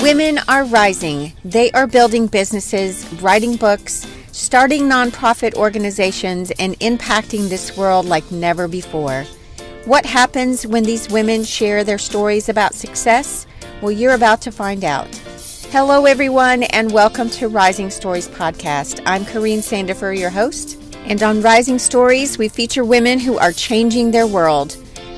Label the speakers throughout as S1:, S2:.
S1: Women are rising. They are building businesses, writing books, starting nonprofit organizations, and impacting this world like never before. What happens when these women share their stories about success? Well, you're about to find out. Hello, everyone, and welcome to Rising Stories Podcast. I'm Corrine Sandifer, your host. And on Rising Stories, we feature women who are changing their world.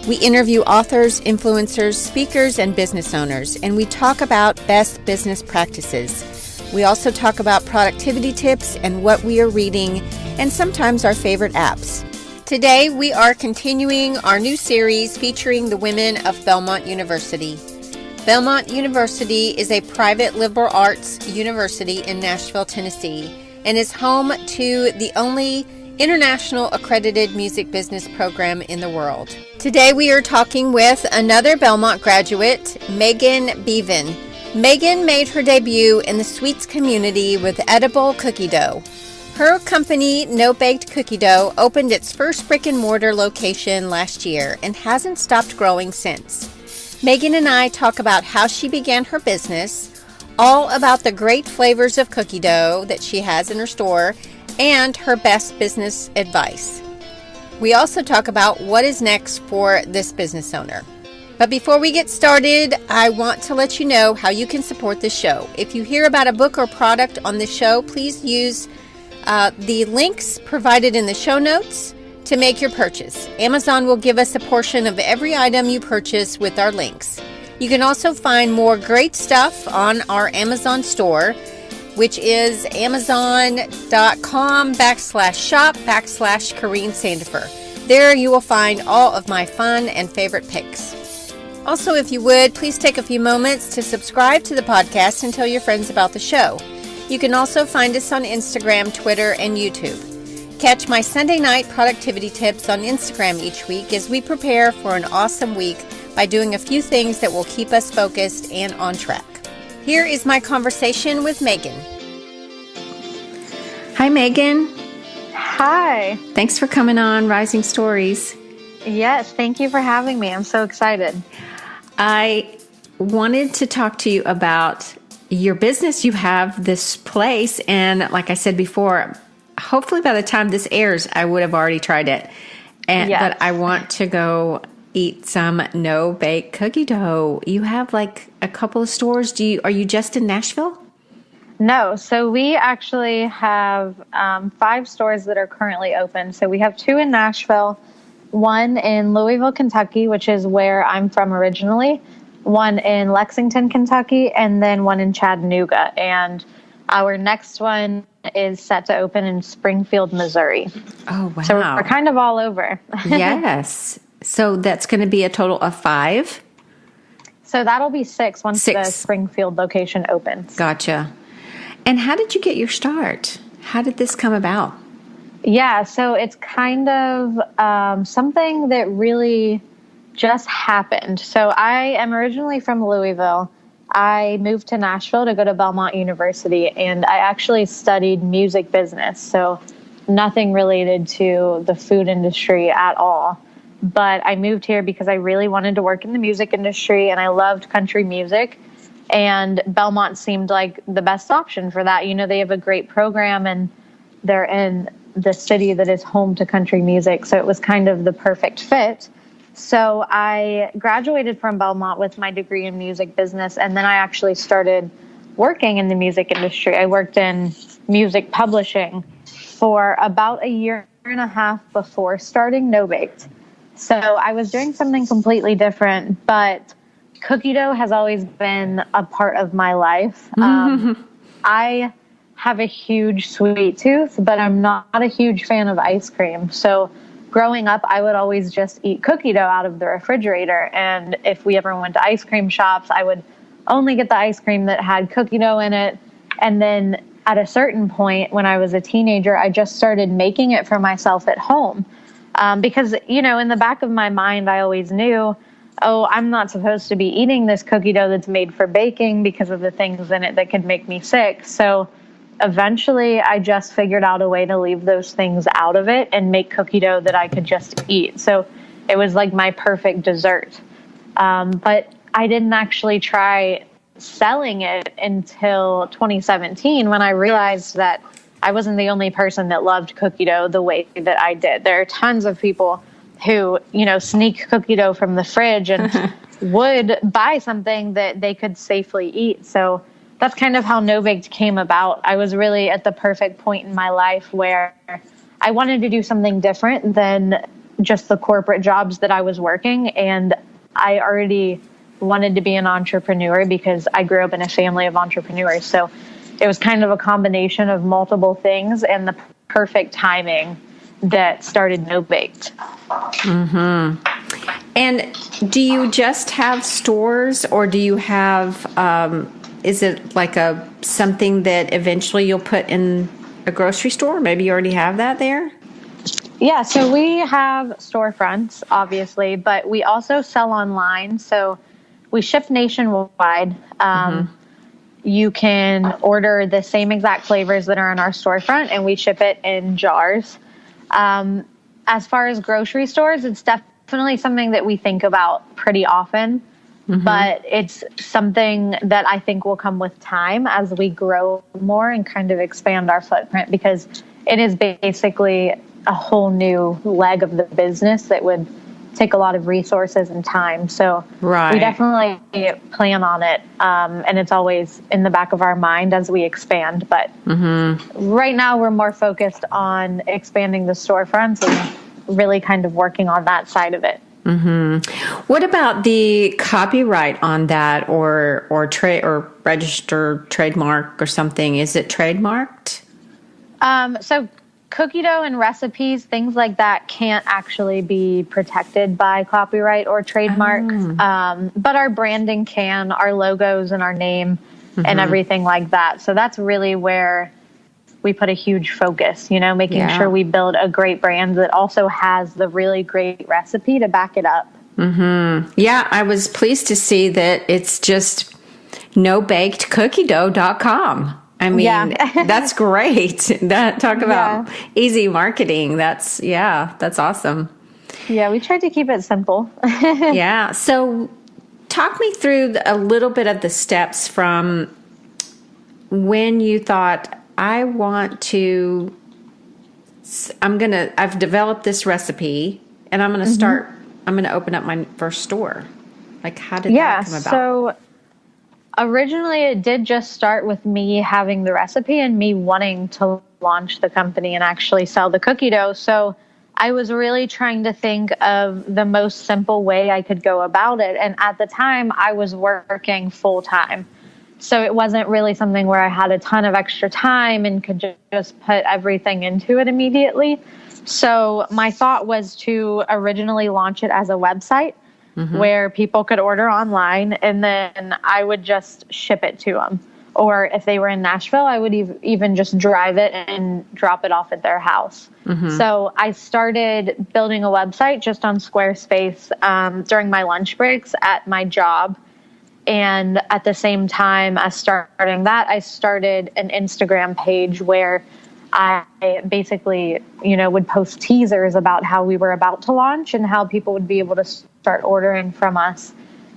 S1: We interview authors, influencers, speakers, and business owners, and we talk about best business practices. We also talk about productivity tips and what we are reading, and sometimes our favorite apps. Today, we are continuing our new series featuring the women of Belmont University. Belmont University is a private liberal arts university in Nashville, Tennessee, and is home to the only international accredited music business program in the world. Today we are talking with another Belmont graduate, Megan Beaven. Megan made her debut in the sweets community with edible cookie dough. Her company, NoBaked Cookie Dough, opened its first brick and mortar location last year and hasn't stopped growing since. Megan and I talk about how she began her business, all about the great flavors of cookie dough that she has in her store, and her best business advice. We also talk about what is next for this business owner. But before we get started, I want to let you know how you can support this show. If you hear about a book or product on the show, please use the links provided in the show notes to make your purchase. Amazon will give us a portion of every item you purchase with our links. You can also find more great stuff on our Amazon store, which is amazon.com/shop/Corrine Sandifer. There you will find all of my fun and favorite picks. Also, if you would, please take a few moments to subscribe to the podcast and tell your friends about the show. You can also find us on Instagram, Twitter, and YouTube. Catch my Sunday night productivity tips on Instagram each week as we prepare for an awesome week by doing a few things that will keep us focused and on track. Here is my conversation with Megan. Hi, Megan.
S2: Hi.
S1: Thanks for coming on Rising Stories.
S2: Yes, thank you for having me. I'm so excited.
S1: I wanted to talk to you about your business. You have this place, and like I said before, hopefully by the time this airs, I would have already tried it. Yes. But I want to go eat some NoBaked Cookie Dough. You have like a couple of stores. Are you just in Nashville?
S2: No. So we actually have 5 stores that are currently open. So we have 2 in Nashville, 1 in Louisville, Kentucky, which is where I'm from originally, 1 in Lexington, Kentucky, and then 1 in Chattanooga. And our next one is set to open in Springfield, Missouri.
S1: Oh, wow.
S2: So we're kind of all over.
S1: Yes. So that's going to be a total of 5?
S2: So that'll be 6 once the Springfield location opens.
S1: Gotcha. And how did you get your start? How did this come about?
S2: Yeah, so it's kind of something that really just happened. So I am originally from Louisville. I moved to Nashville to go to Belmont University, and I actually studied music business, so nothing related to the food industry at all. But I moved here because I really wanted to work in the music industry, and I loved country music. And Belmont seemed like the best option for that. You know, they have a great program, and they're in the city that is home to country music. So it was kind of the perfect fit. So I graduated from Belmont with my degree in music business, and then I actually started working in the music industry. I worked in music publishing for about a year and a half before starting NoBaked. So I was doing something completely different, but cookie dough has always been a part of my life. I have a huge sweet tooth, but I'm not a huge fan of ice cream. So growing up, I would always just eat cookie dough out of the refrigerator. And if we ever went to ice cream shops, I would only get the ice cream that had cookie dough in it. And then at a certain point when I was a teenager, I just started making it for myself at home. Because, you know, in the back of my mind, I always knew, oh, I'm not supposed to be eating this cookie dough that's made for baking because of the things in it that could make me sick. So eventually I just figured out a way to leave those things out of it and make cookie dough that I could just eat. So it was like my perfect dessert. But I didn't actually try selling it until 2017 when I realized that I wasn't the only person that loved cookie dough the way that I did. There are tons of people who, sneak cookie dough from the fridge and would buy something that they could safely eat. So that's kind of how NoBaked came about. I was really at the perfect point in my life where I wanted to do something different than just the corporate jobs that I was working. And I already wanted to be an entrepreneur because I grew up in a family of entrepreneurs. So it was kind of a combination of multiple things and the perfect timing that started NoBaked.
S1: Mm-hmm. And do you just have stores, or do you have, is it like something that eventually you'll put in a grocery store? Maybe you already have that there?
S2: Yeah, so we have storefronts, obviously, but we also sell online. So we ship nationwide. You can order the same exact flavors that are in our storefront, and we ship it in jars. As far as grocery stores, it's definitely something that we think about pretty often, but it's something that I think will come with time as we grow more and kind of expand our footprint, because it is basically a whole new leg of the business that would take a lot of resources and time. So we definitely plan on it. And it's always in the back of our mind as we expand. But right now we're more focused on expanding the storefronts and really kind of working on that side of it.
S1: What about the copyright on that, or registered trademark or something? Is it trademarked?
S2: So cookie dough and recipes, things like that, can't actually be protected by copyright or trademark. But our branding can, our logos and our name and everything like that. So that's really where we put a huge focus, making sure we build a great brand that also has the really great recipe to back it up.
S1: Yeah, I was pleased to see that it's just NoBakedCookieDough.com. I mean, that's great. Talk about easy marketing. That's awesome.
S2: Yeah, we tried to keep it simple.
S1: Yeah. So talk me through a little bit of the steps from when you thought, I've developed this recipe and I'm going to open up my first store. Like, how did that come about?
S2: So originally, it did just start with me having the recipe and me wanting to launch the company and actually sell the cookie dough. So I was really trying to think of the most simple way I could go about it. And at the time, I was working full time. So it wasn't really something where I had a ton of extra time and could just put everything into it immediately. So my thought was to originally launch it as a website where people could order online, and then I would just ship it to them. Or if they were in Nashville, I would even just drive it and drop it off at their house. So I started building a website just on Squarespace during my lunch breaks at my job. And at the same time as starting that, I started an Instagram page where I basically, would post teasers about how we were about to launch and how people would be able to start ordering from us.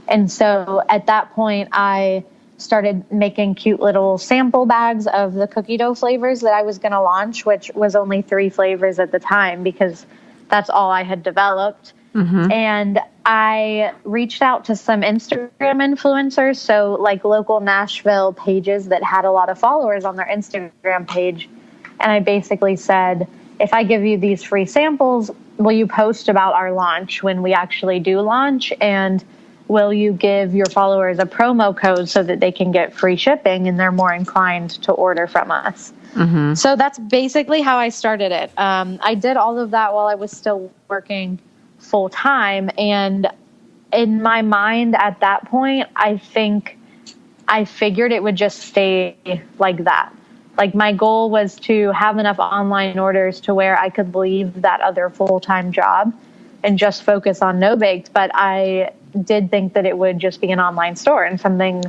S2: And so at that point, I started making cute little sample bags of the cookie dough flavors that I was going to launch, which was only 3 flavors at the time because that's all I had developed. And I reached out to some Instagram influencers, so like local Nashville pages that had a lot of followers on their Instagram page. And I basically said, if I give you these free samples, will you post about our launch when we actually do launch? And will you give your followers a promo code so that they can get free shipping and they're more inclined to order from us? So that's basically how I started it. I did all of that while I was still working full time. And in my mind at that point, I think I figured it would just stay like that. Like my goal was to have enough online orders to where I could leave that other full-time job and just focus on NoBaked. But I did think that it would just be an online store and something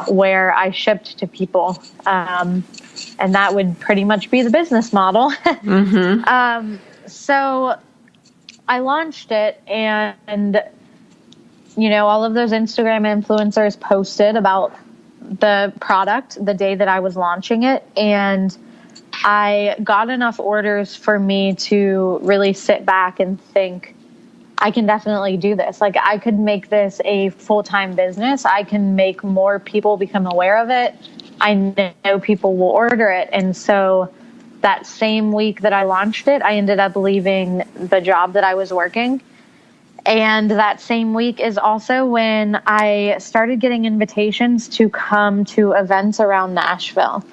S2: where I shipped to people. And that would pretty much be the business model. So I launched it, and all of those Instagram influencers posted about the product the day that I was launching it. And I got enough orders for me to really sit back and think, I can definitely do this. Like, I could make this a full-time business. I can make more people become aware of it. I know people will order it. And so that same week that I launched it, I ended up leaving the job that I was working. And that same week is also when I started getting invitations to come to events around Nashville.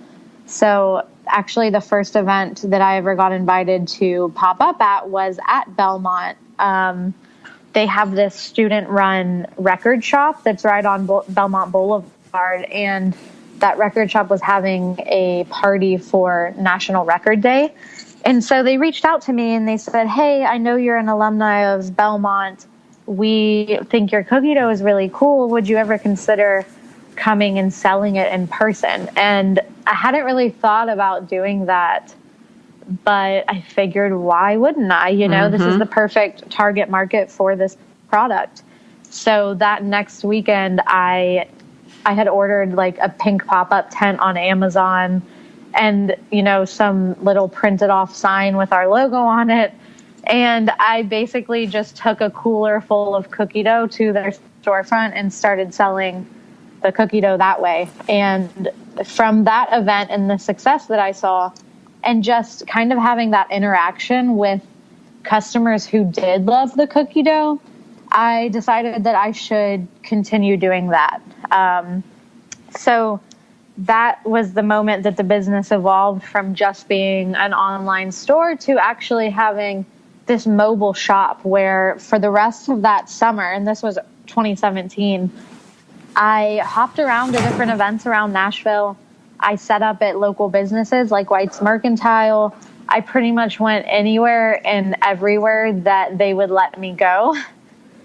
S2: So actually the first event that I ever got invited to pop up at was at Belmont. They have this student-run record shop that's right on Belmont Boulevard, and that record shop was having a party for National Record Day. And so they reached out to me and they said, hey, I know you're an alumni of Belmont. We think your cookie dough is really cool. Would you ever consider coming and selling it in person? And I hadn't really thought about doing that, but I figured, why wouldn't I? You know, this is the perfect target market for this product. So that next weekend, I had ordered like a pink pop-up tent on Amazon and, you know, some little printed off sign with our logo on it. And I basically just took a cooler full of cookie dough to their storefront and started selling the cookie dough that way. And from that event and the success that I saw, and just kind of having that interaction with customers who did love the cookie dough, I decided that I should continue doing that. So that was the moment that the business evolved from just being an online store to actually having this mobile shop where for the rest of that summer, and this was 2017, I hopped around to different events around Nashville. I set up at local businesses like White's Mercantile. I pretty much went anywhere and everywhere that they would let me go.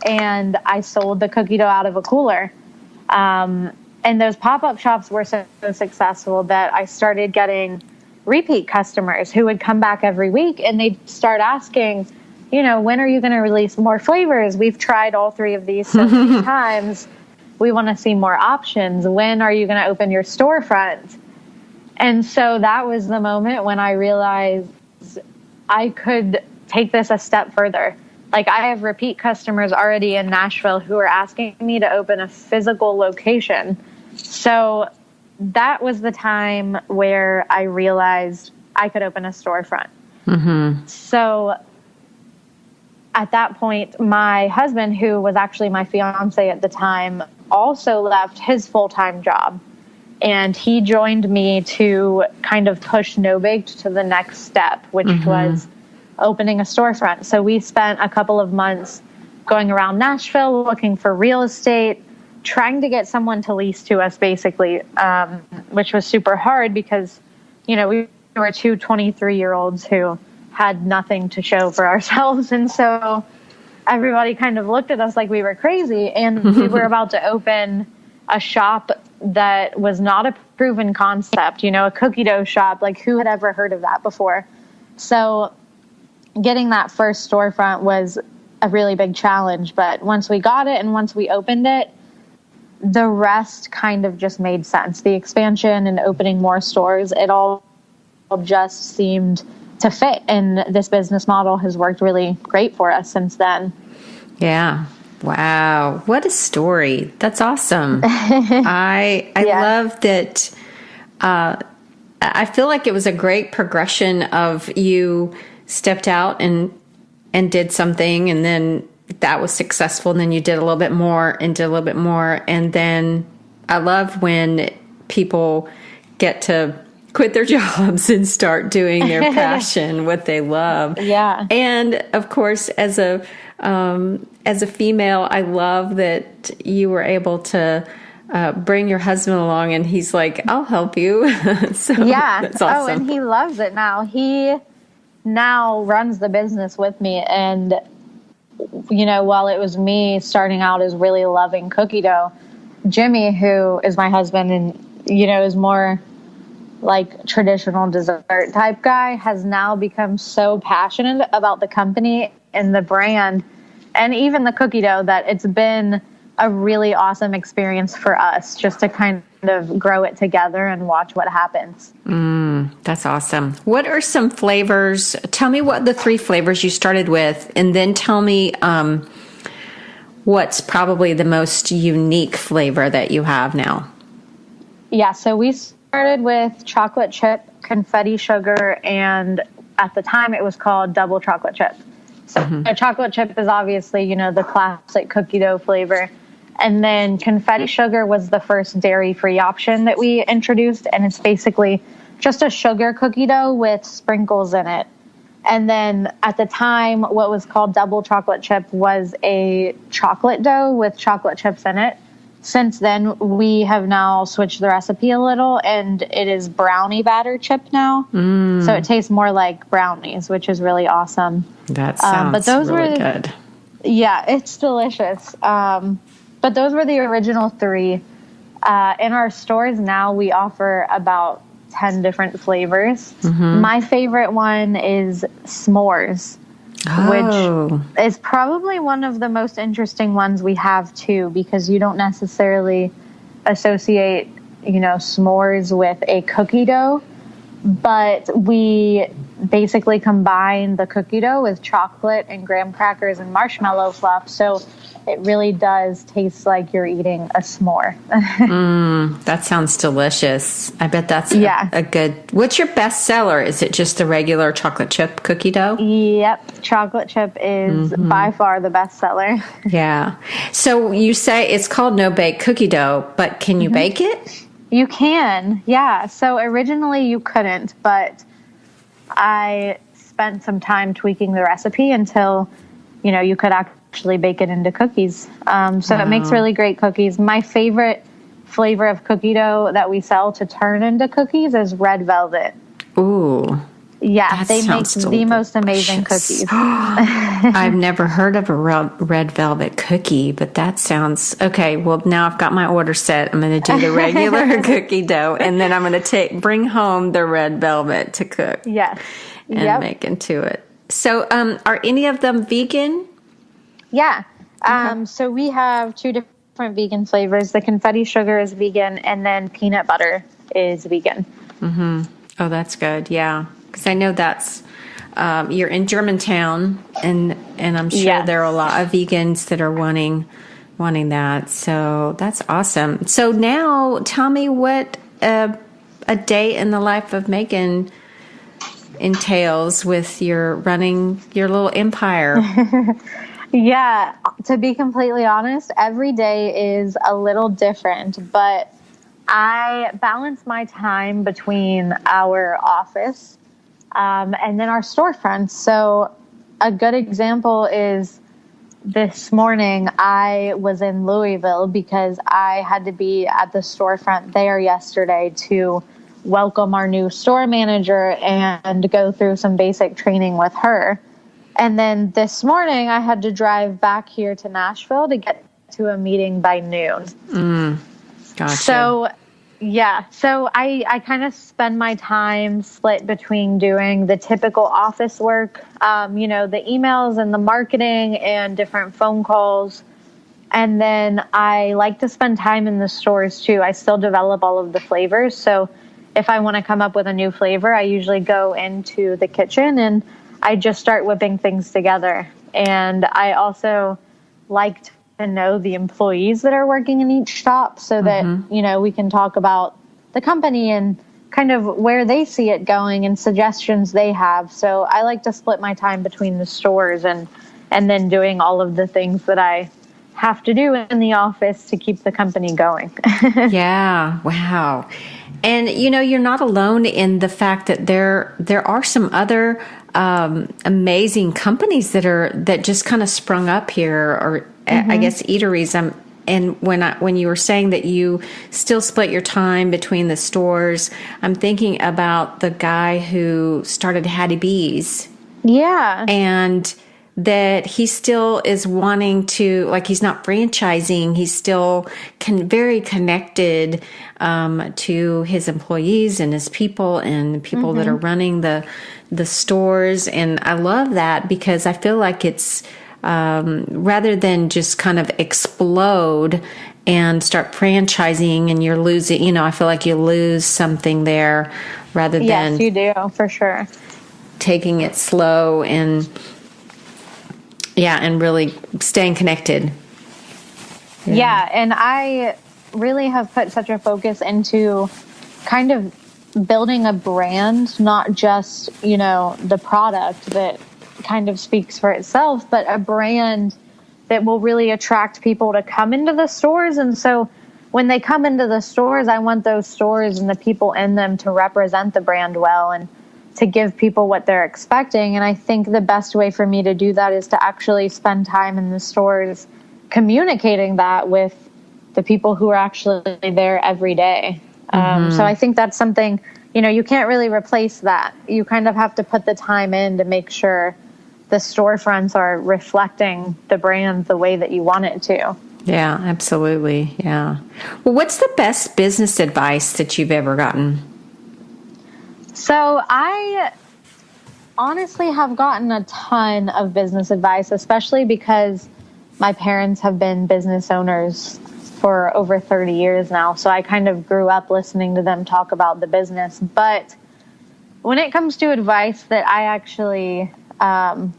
S2: And I sold the cookie dough out of a cooler. And those pop-up shops were so successful that I started getting repeat customers who would come back every week and they'd start asking, you know, when are you going to release more flavors? We've tried all three of these so many times. We want to see more options. When are you going to open your storefront? And so that was the moment when I realized I could take this a step further. Like, I have repeat customers already in Nashville who are asking me to open a physical location. So that was the time where I realized I could open a storefront. So at that point, my husband, who was actually my fiance at the time, also left his full-time job. And he joined me to kind of push NoBaked to the next step, which was opening a storefront. So we spent a couple of months going around Nashville, looking for real estate, trying to get someone to lease to us, basically, which was super hard because, you know, we were two 23-year-olds who had nothing to show for ourselves. And so everybody kind of looked at us like we were crazy. And we were about to open a shop that was not a proven concept, you know, a cookie dough shop. Like, who had ever heard of that before? So getting that first storefront was a really big challenge. But once we got it and once we opened it, the rest kind of just made sense. The expansion and opening more stores, it all just seemed to fit. And this business model has worked really great for us since then.
S1: Yeah. Wow. What a story. That's awesome. I love that. I feel like it was a great progression of you stepped out and did something, and then that was successful. And then you did a little bit more and did a little bit more. And then I love when people get to quit their jobs and start doing their passion, what they love.
S2: Yeah.
S1: And of course, as a female, I love that you were able to bring your husband along, and he's like, I'll help you. So
S2: yeah.
S1: that's awesome.
S2: Oh, and he loves it now. He now runs the business with me. And, you know, while it was me starting out as really loving cookie dough, Jimmy, who is my husband and, you know, is more like traditional dessert type guy, has now become so passionate about the company and the brand and even the cookie dough that it's been a really awesome experience for us just to kind of grow it together and watch what happens.
S1: That's awesome. What are some flavors? Tell me what the 3 flavors you started with, and then tell me what's probably the most unique flavor that you have now.
S2: Yeah, so we started with chocolate chip, confetti sugar, and at the time it was called double chocolate chip. So chocolate chip is obviously, the classic cookie dough flavor. And then confetti sugar was the first dairy-free option that we introduced, and it's basically just a sugar cookie dough with sprinkles in it. And then at the time, what was called double chocolate chip was a chocolate dough with chocolate chips in it. Since then, we have now switched the recipe a little, and it is brownie batter chip now. So it tastes more like brownies, which is really awesome.
S1: That sounds
S2: but those
S1: really
S2: were,
S1: good.
S2: Yeah, it's delicious. But those were the original 3. In our stores now, we offer about 10 different flavors. My favorite one is s'mores, which is probably one of the most interesting ones we have too, because you don't necessarily associate, s'mores with a cookie dough, but we basically combine the cookie dough with chocolate and graham crackers and marshmallow fluff. So it really does taste like you're eating a s'more.
S1: That sounds delicious. I bet that's a good... What's your best seller? Is it just the regular chocolate chip cookie dough?
S2: Yep. Chocolate chip is by far the best seller.
S1: Yeah. So you say it's called NoBaked Cookie Dough, but can you bake it?
S2: You can. Yeah. So originally you couldn't, but I spent some time tweaking the recipe until, you could actually bake it into cookies. So it makes really great cookies. My favorite flavor of cookie dough that we sell to turn into cookies is red velvet.
S1: Ooh.
S2: Yeah, they make the most amazing cookies.
S1: I've never heard of a red velvet cookie, but that sounds... Okay, well, now I've got my order set. I'm going to do the regular cookie dough, and then I'm going to bring home the red velvet to cook.
S2: Yes.
S1: And make into it. So are any of them vegan?
S2: Yeah. So we have 2 different vegan flavors. The confetti sugar is vegan, and then peanut butter is vegan.
S1: Oh, that's good. Yeah. Because I know that's, you're in Germantown, and I'm sure there are a lot of vegans that are wanting that. So that's awesome. So now tell me what a day in the life of Megan entails with your running your little empire.
S2: Yeah, to be completely honest, every day is a little different, but I balance my time between our office and then our storefront. So a good example is this morning I was in Louisville because I had to be at the storefront there yesterday to welcome our new store manager and go through some basic training with her. And then this morning I had to drive back here to Nashville to get to a meeting by noon.
S1: Gotcha.
S2: So I kind of spend my time split between doing the typical office work, the emails and the marketing and different phone calls. And then I like to spend time in the stores too. I still develop all of the flavors. So if I want to come up with a new flavor, I usually go into the kitchen and I just start whipping things together. And I also like to know the employees that are working in each shop so that, we can talk about the company and kind of where they see it going and suggestions they have. So I like to split my time between the stores and then doing all of the things that I have to do in the office to keep the company going.
S1: Yeah. Wow. And, you're not alone in the fact that there are some other amazing companies that just kind of sprung up here, or I guess eateries. And when you were saying that you still split your time between the stores, I'm thinking about the guy who started Hattie B's. Yeah. And that he still is wanting to, like, he's not franchising. He's still very connected to his employees and his people and the people that are running the stores. And I love that because I feel like it's rather than just kind of explode and start franchising and you're losing, I feel like you lose something there rather than...
S2: Yes, you do, for sure.
S1: Taking it slow and really staying connected.
S2: Yeah, and I really have put such a focus into kind of building a brand, not just, the product that kind of speaks for itself, but a brand that will really attract people to come into the stores. And so when they come into the stores, I want those stores and the people in them to represent the brand well and to give people what they're expecting. And I think the best way for me to do that is to actually spend time in the stores communicating that with the people who are actually there every day. So I think that's something, you can't really replace that. You kind of have to put the time in to make sure the storefronts are reflecting the brand the way that you want it to.
S1: Yeah, absolutely. Yeah. Well, what's the best business advice that you've ever gotten?
S2: So I honestly have gotten a ton of business advice, especially because my parents have been business owners for over 30 years now. So I kind of grew up listening to them talk about the business. But when it comes to advice that I actually, I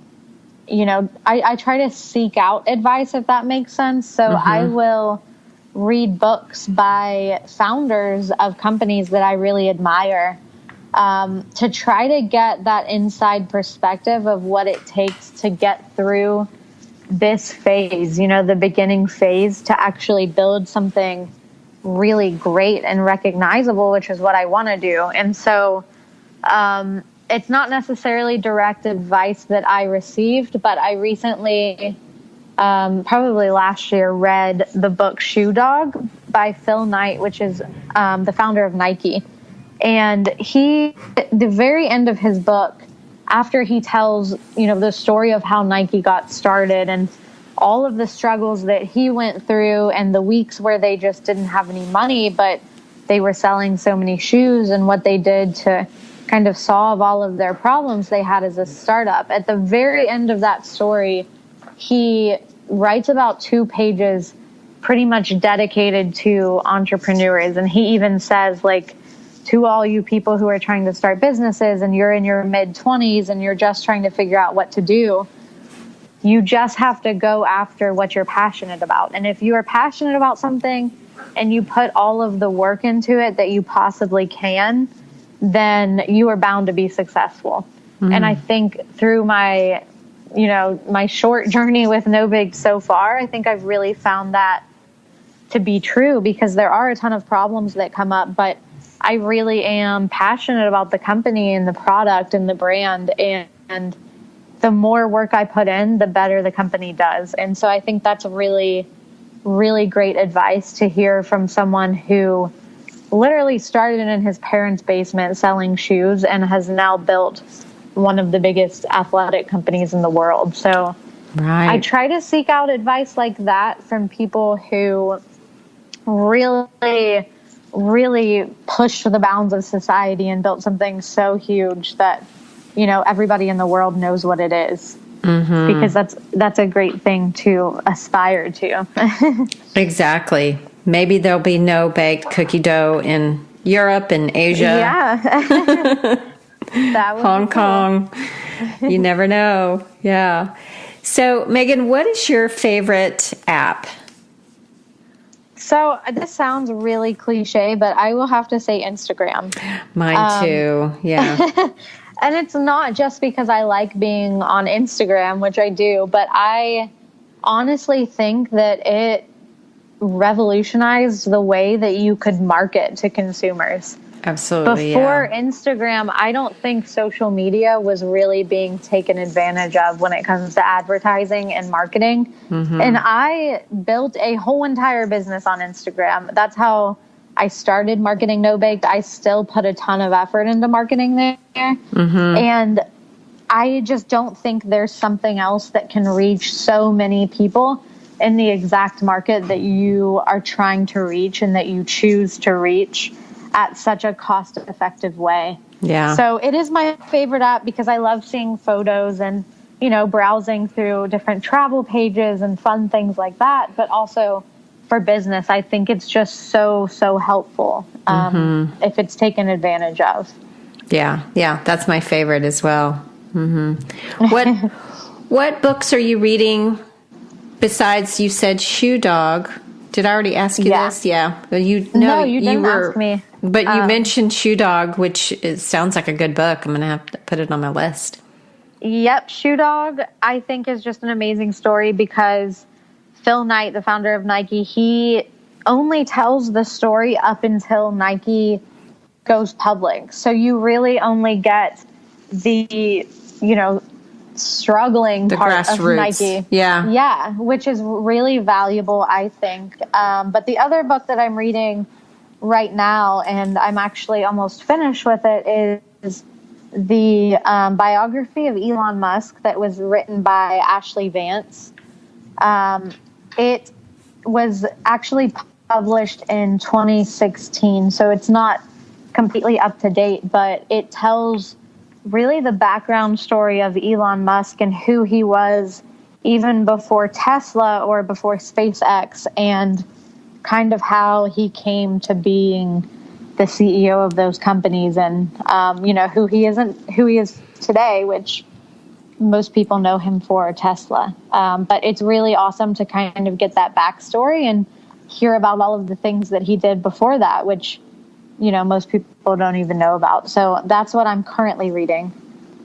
S2: try to seek out advice, if that makes sense. So I will read books by founders of companies that I really admire, to try to get that inside perspective of what it takes to get through this phase, the beginning phase, to actually build something really great and recognizable, which is what I want to do. And so it's not necessarily direct advice that I received, but I recently, probably last year, read the book Shoe Dog by Phil Knight, which is the founder of Nike. And the very end of his book, after he tells, the story of how Nike got started and all of the struggles that he went through and the weeks where they just didn't have any money, but they were selling so many shoes, and what they did to kind of solve all of their problems they had as a startup. At the very end of that story, he writes about 2 pages pretty much dedicated to entrepreneurs. And he even says, to all you people who are trying to start businesses and you're in your mid-20s and you're just trying to figure out what to do, you just have to go after what you're passionate about. And if you are passionate about something and you put all of the work into it that you possibly can, then you are bound to be successful. And I think through my short journey with NoBaked so far, I think I've really found that to be true, because there are a ton of problems that come up, but I really am passionate about the company and the product and the brand, and the more work I put in, the better the company does. And so I think that's really, really great advice to hear from someone who literally started in his parents' basement selling shoes and has now built one of the biggest athletic companies in the world. So I try to seek out advice like that from people who really, really pushed the bounds of society and built something so huge that, everybody in the world knows what it is. Because that's a great thing to aspire to.
S1: Exactly. Maybe there'll be NoBaked cookie dough in Europe and Asia.
S2: Yeah. That would
S1: Hong
S2: be cool.
S1: Kong. You never know. Yeah. So, Megan, what is your favorite app?
S2: So this sounds really cliche, but I will have to say Instagram.
S1: Mine too. Yeah.
S2: And it's not just because I like being on Instagram, which I do, but I honestly think that it revolutionized the way that you could market to consumers.
S1: Absolutely.
S2: Before Instagram, I don't think social media was really being taken advantage of when it comes to advertising and marketing. And I built a whole entire business on Instagram. That's how I started marketing NoBaked. I still put a ton of effort into marketing there. And I just don't think there's something else that can reach so many people in the exact market that you are trying to reach and that you choose to reach at such a cost-effective way.
S1: Yeah.
S2: So it is my favorite app because I love seeing photos and browsing through different travel pages and fun things like that, but also for business, I think it's just so helpful if it's taken advantage of.
S1: Yeah, that's my favorite as well. What books are you reading besides, you said Shoe Dog? Did I already ask you this? Yeah.
S2: No, you didn't ask me.
S1: But you mentioned Shoe Dog, which sounds like a good book. I'm going to have to put it on my list.
S2: Yep. Shoe Dog, I think, is just an amazing story because Phil Knight, the founder of Nike, he only tells the story up until Nike goes public. So you really only get the, struggling part of Nike. Yeah, which is really valuable, I think. But the other book that I'm reading right now, and I'm actually almost finished with it, is the biography of Elon Musk that was written by Ashley Vance. It was actually published in 2016, so it's not completely up to date, but it tells really the background story of Elon Musk and who he was even before Tesla or before SpaceX, and kind of how he came to being the CEO of those companies, and who he is today, which most people know him for Tesla. But it's really awesome to kind of get that backstory and hear about all of the things that he did before that, which, most people don't even know about. So that's what I'm currently reading.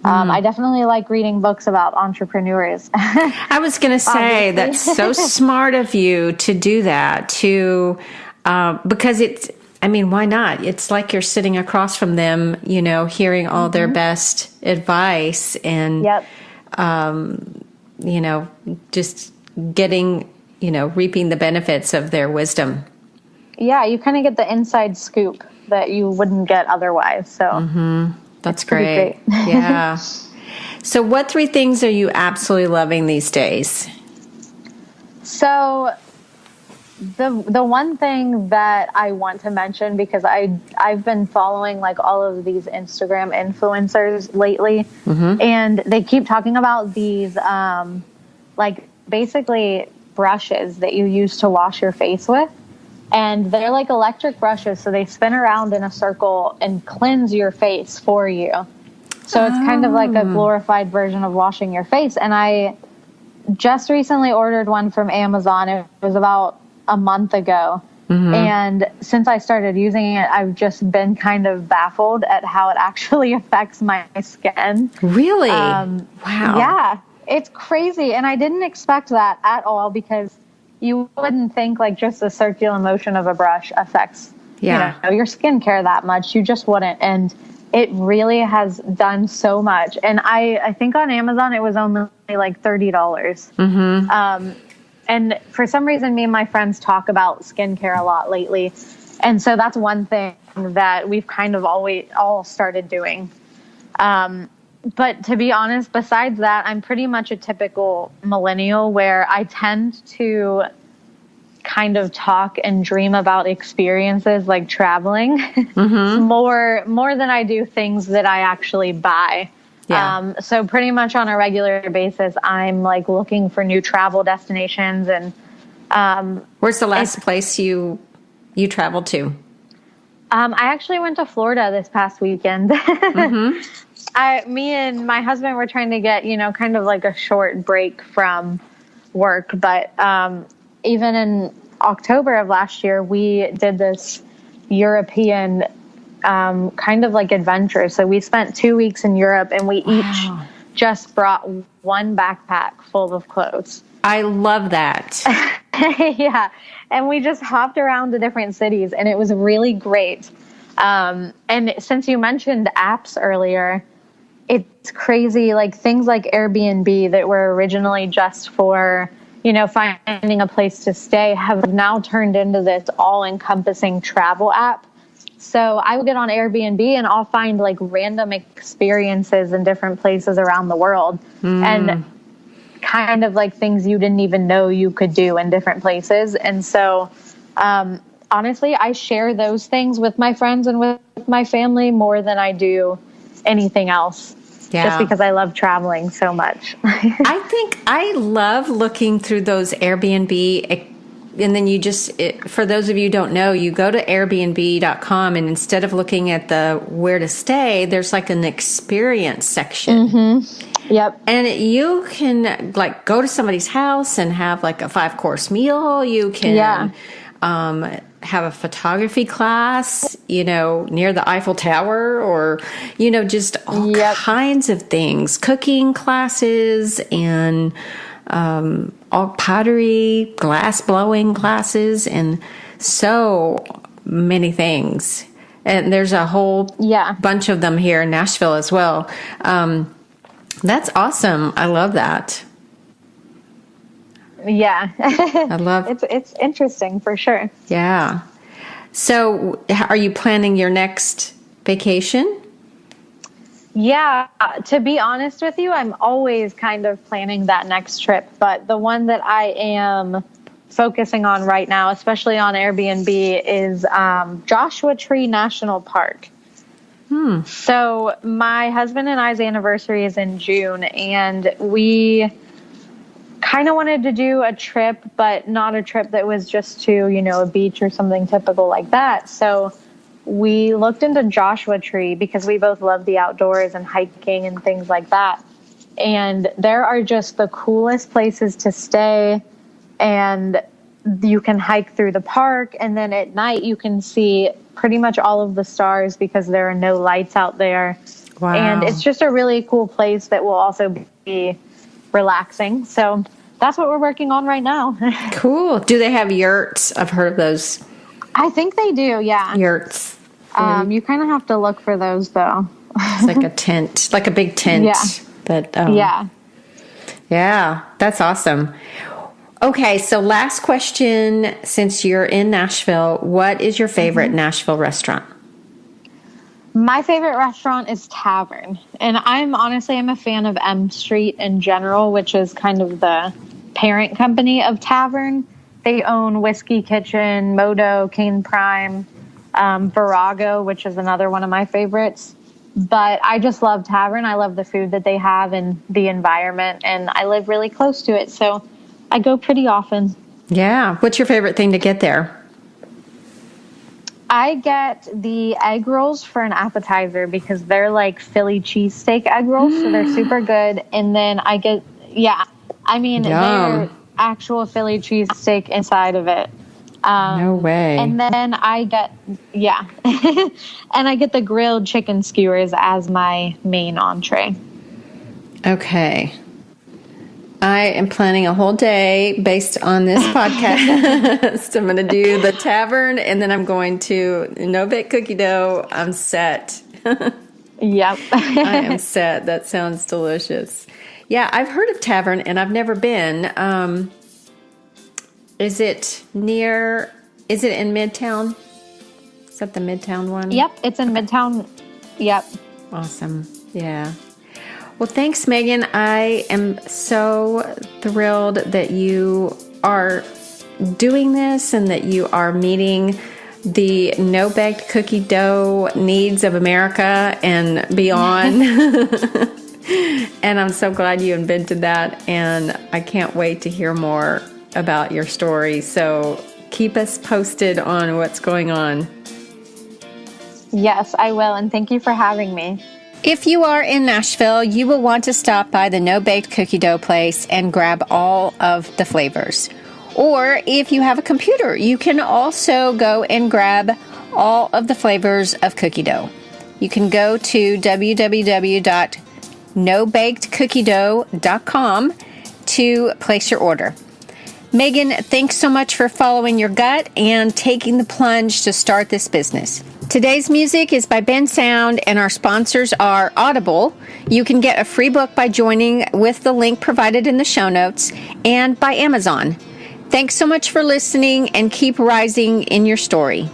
S2: I definitely like reading books about entrepreneurs.
S1: I was going to say, that's so smart of you to do that, because why not? It's like you're sitting across from them, hearing all their best advice and, just getting, reaping the benefits of their wisdom.
S2: Yeah, you kind of get the inside scoop that you wouldn't get otherwise. So
S1: that's great. Yeah. So what 3 things are you absolutely loving these days?
S2: So the one thing that I want to mention, because I've been following like all of these Instagram influencers lately, and they keep talking about these basically brushes that you use to wash your face with. And they're like electric brushes, so they spin around in a circle and cleanse your face for you. So it's kind of like a glorified version of washing your face. And I just recently ordered one from Amazon. It was about a month ago. And since I started using it, I've just been kind of baffled at how it actually affects my skin.
S1: Really? Wow.
S2: Yeah, it's crazy. And I didn't expect that at all, because you wouldn't think like just the circular motion of a brush affects your skincare that much. You just wouldn't. And it really has done so much. And I think on Amazon it was only like $30. And for some reason, me and my friends talk about skincare a lot lately. And so that's one thing that we've kind of all started doing. But to be honest, besides that, I'm pretty much a typical millennial where I tend to kind of talk and dream about experiences like traveling more than I do things that I actually buy. Yeah. So pretty much on a regular basis, I'm like looking for new travel destinations. And
S1: where's the last place you traveled to?
S2: I actually went to Florida this past weekend. Me and my husband were trying to get, kind of like a short break from work. But even in October of last year, we did this European kind of like adventure. So we spent 2 weeks in Europe, and we each just brought one backpack full of clothes.
S1: I love that.
S2: Yeah. And we just hopped around to different cities, and it was really great. And since you mentioned apps earlier, it's crazy. Like things like Airbnb that were originally just for, finding a place to stay have now turned into this all-encompassing travel app. So I will get on Airbnb and I'll find like random experiences in different places around the world and kind of like things you didn't even know you could do in different places. And so, honestly, I share those things with my friends and with my family more than I do anything else. just because I love traveling so much.
S1: I think I love looking through those Airbnb. And then for those of you who don't know, you go to Airbnb.com, and instead of looking at the where to stay, there's like an experience section.
S2: Mm-hmm. Yep.
S1: And you can like go to somebody's house and have like a 5-course meal. You can have a photography class, near the Eiffel Tower, or, just all kinds of things, cooking classes, and all pottery, glass blowing classes, and so many things. And there's a whole bunch of them here in Nashville as well. That's awesome. I love that.
S2: Yeah.
S1: I love
S2: it's interesting for sure.
S1: Yeah. So are you planning your next vacation?
S2: Yeah, to be honest with you, I'm always kind of planning that next trip. But the one that I am focusing on right now, especially on Airbnb, is Joshua Tree National Park. So my husband and I's anniversary is in June, and we kind of wanted to do a trip, but not a trip that was just to, a beach or something typical like that. So we looked into Joshua Tree because we both love the outdoors and hiking and things like that. And there are just the coolest places to stay, and you can hike through the park. And then at night you can see pretty much all of the stars because there are no lights out there.
S1: Wow.
S2: And it's just a really cool place that will also be relaxing. So that's what we're working on right now.
S1: Cool. Do they have yurts? I've heard of those.
S2: I think they do, yeah.
S1: Yurts.
S2: You kind of have to look for those, though.
S1: It's like a tent, like a big tent.
S2: Yeah.
S1: Yeah, that's awesome. Okay, so last question, since you're in Nashville, what is your favorite Nashville restaurant?
S2: My favorite restaurant is Tavern. And I'm a fan of M Street in general, which is kind of the parent company of Tavern. They own Whiskey Kitchen, Modo, Cane Prime, Virago, which is another one of my favorites. But I just love Tavern. I love the food that they have and the environment, and I live really close to it, so I go pretty often. Yeah.
S1: What's your favorite thing to get there?
S2: I get the egg rolls for an appetizer because they're like Philly cheesesteak egg rolls, so they're super good. And then I get, they're actual Philly cheesesteak inside of it.
S1: No way.
S2: And then I get, and I get the grilled chicken skewers as my main entree.
S1: Okay. I am planning a whole day based on this podcast. I'm going to do the Tavern, and then I'm going to NoBaked Cookie Dough. I'm set.
S2: Yep.
S1: I am set. That sounds delicious. Yeah, I've heard of Tavern, and I've never been. Is it in Midtown? Is that the Midtown one?
S2: Yep, it's in Midtown. Yep.
S1: Awesome. Yeah. Well, thanks, Megan. I am so thrilled that you are doing this and that you are meeting the NoBaked Cookie Dough needs of America and beyond. And I'm so glad you invented that, and I can't wait to hear more about your story. So keep us posted on what's going on.
S2: Yes, I will, and thank you for having me.
S1: If you are in Nashville, you will want to stop by the NoBaked Cookie Dough place and grab all of the flavors. Or if you have a computer, you can also go and grab all of the flavors of cookie dough. You can go to www.nobakedcookiedough.com to place your order. Megan, thanks so much for following your gut and taking the plunge to start this business. Today's music is by Ben Sound, and our sponsors are Audible. You can get a free book by joining with the link provided in the show notes, and by Amazon. Thanks so much for listening, and keep rising in your story.